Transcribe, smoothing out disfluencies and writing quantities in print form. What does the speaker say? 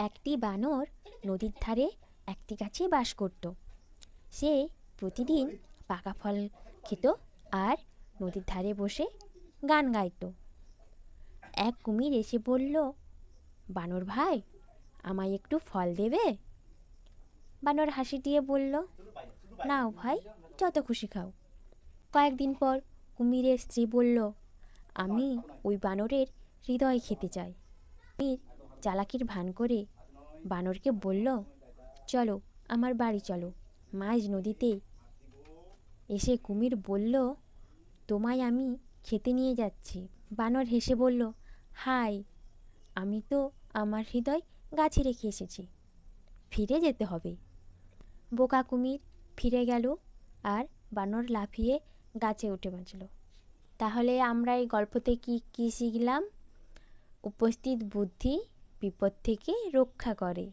একটি বানর নদীর ধারে একটি গাছে বাস করত। সে প্রতিদিন পাকা ফল খেত আর নদীর ধারে বসে গান গাইত। এক কুমির এসে বলল, বানর ভাই, আমায় একটু ফল দেবে? বানর হাসি দিয়ে বলল, নাও ভাই, যত খুশি খাও। কয়েকদিন পর কুমিরের স্ত্রী বলল, আমি ওই বানরের হৃদয় খেতে চাই। কুমির চালাকির ভান করে বানরকে বলল, চলো আমার বাড়ি চলো। মাঝ নদীতে এসে কুমির বলল, তোমায় আমি খেতে নিয়ে যাচ্ছি। বানর হেসে বলল, হাই, আমি তো আমার হৃদয় গাছে রেখে এসেছি, ফিরে যেতে হবে। বোকা কুমির ফিরে গেল আর বানর লাফিয়ে গাছে উঠে বাঁচল। তাহলে আমরা এই গল্পতে কি শিখলাম? উপস্থিত বুদ্ধি বিপদ থেকে রক্ষা করে।